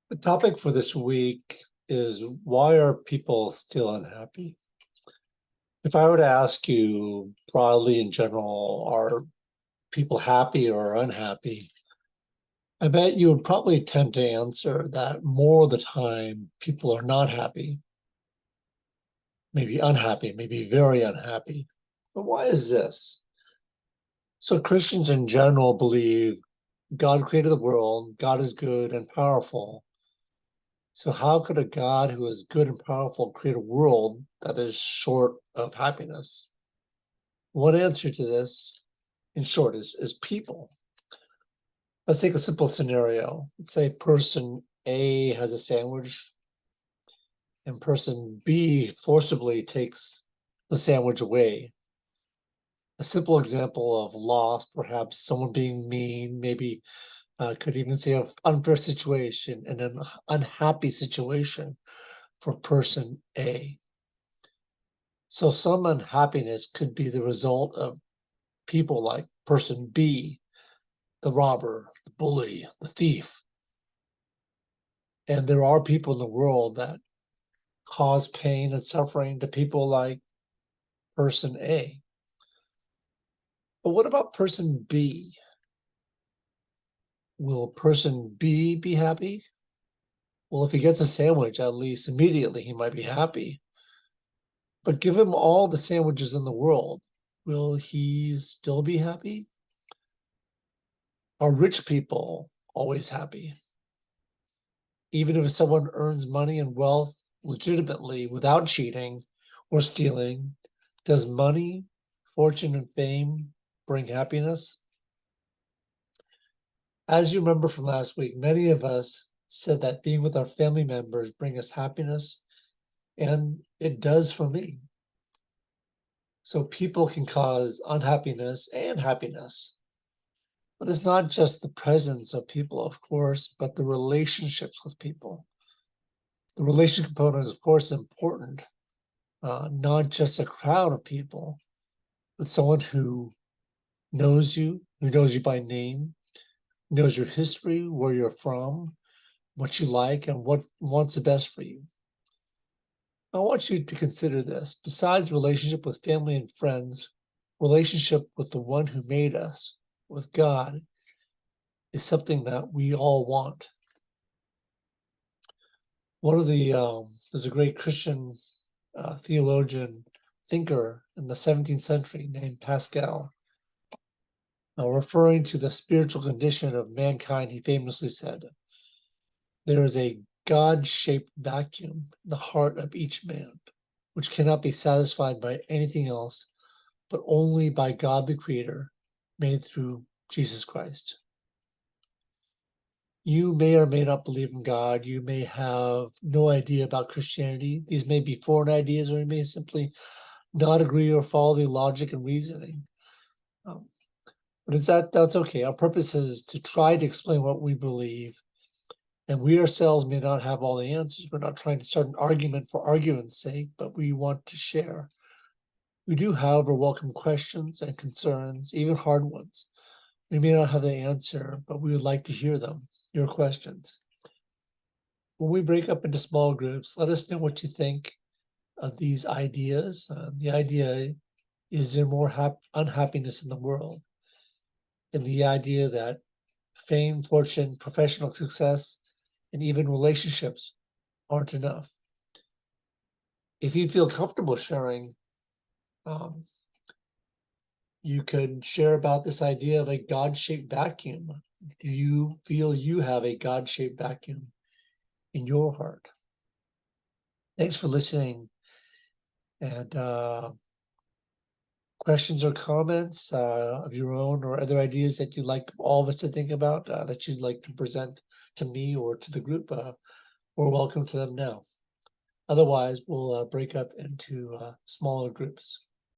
The topic for this week is why are people still unhappy? If I were to ask you broadly in general, are people happy or unhappy? I bet you would probably tend to answer that more of the time people are not happy, maybe unhappy, maybe very unhappy. But why is this? So Christians in general believe God created the world, God is good and powerful. So how could a God who is good and powerful create a world that is short of happiness? One answer to this, in short, is people. Let's take a simple scenario. Let's say person A has a sandwich and person B forcibly takes the sandwich away. A simple example of loss, perhaps someone being mean, maybe could even say an unfair situation and an unhappy situation for person A. So some unhappiness could be the result of people like person B, the robber, the bully, the thief. And there are people in the world that cause pain and suffering to people like person A. But what about person B? Will person B be happy? Well, if he gets a sandwich, at least immediately he might be happy. But give him all the sandwiches in the world, will he still be happy? Are rich people always happy? Even if someone earns money and wealth legitimately without cheating or stealing, does money, fortune, and fame bring happiness? As you remember from last week, many of us said that being with our family members bring us happiness, and it does for me. So people can cause unhappiness and happiness. But it's not just the presence of people, of course, but the relationships with people. The relationship component is, of course, important, not just a crowd of people, but someone who knows you by name, knows your history, where you're from, what you like, and what wants the best for you. I want you to consider this. Besides relationship with family and friends, relationship with the one who made us, with God, is something that we all want. There's a great Christian theologian, thinker in the 17th century named Pascal. Referring to the spiritual condition of mankind, he famously said, there is a God-shaped vacuum in the heart of each man, which cannot be satisfied by anything else, but only by God the Creator, made through Jesus Christ. You may or may not believe in God. You may have no idea about Christianity. These may be foreign ideas, or you may simply not agree or follow the logic and reasoning. Um, but that's okay. Our purpose is to try to explain what we believe, and we ourselves may not have all the answers. We're not trying to start an argument for argument's sake, but we want to share. We do, however, welcome questions and concerns, even hard ones. We may not have the answer, but we would like to hear them, your questions. When we break up into small groups, let us know what you think of these ideas. The idea is there more unhappiness in the world? And the idea that fame, fortune, professional success, and even relationships aren't enough. If you feel comfortable sharing, um, you could share about this idea of a God-shaped vacuum. Do you feel you have a God-shaped vacuum in your heart? Thanks for listening. And questions or comments of your own or other ideas that you'd like all of us to think about, that you'd like to present to me or to the group, we're welcome to them now. Otherwise, we'll break up into smaller groups.